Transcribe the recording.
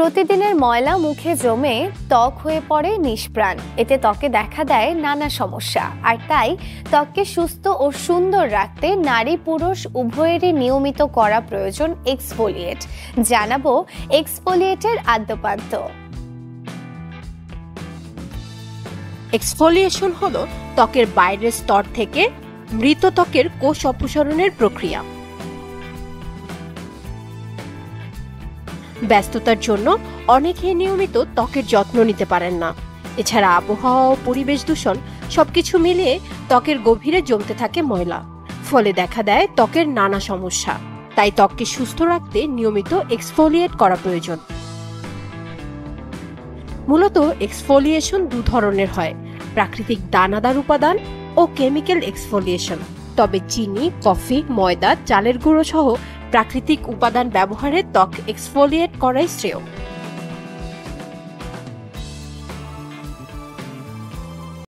প্রতিদিনের ময়লা মুখে জমে ত্বক হয়ে পড়ে নিষ্প্রাণ। এতে ত্বকে দেখা দেয় নানা সমস্যা। আর তাই ত্বককে সুস্থ ও সুন্দর রাখতে নারী পুরুষ উভয়েরই নিয়মিত করা প্রয়োজন এক্সফোলিয়েট। জানাবো এক্সফোলিয়েটের আদ্যপান্ত। এক্সফোলিয়েশন হলো ত্বকের বাইরের স্তর থেকে মৃত ত্বকের কোষ অপসারণের প্রক্রিয়া। ব্যস্ততার জন্য অনেকে নিয়মিত ত্বকের যত্ন নিতে পারেন না। এছাড়া আবহাওয়া ও পরিবেশ দূষণ সবকিছু মিলিয়ে ত্বকের গভীরে জমতে থাকে ময়লা, ফলে দেখা দেয় ত্বকের নানা সমস্যা। তাই ত্বককে সুস্থ রাখতে নিয়মিত এক্সফোলিয়েট করা প্রয়োজন। মূলত এক্সফোলিয়েশন দু ধরনের হয়, প্রাকৃতিক দানাদার উপাদান ও কেমিক্যাল এক্সফোলিয়েশন। তবে চিনি, কফি, ময়দা, চালের গুঁড়ো সহ প্রাকৃতিক উপাদান ব্যবহারে ত্বক এক্সফোলিয়েট করাই শ্রেয়।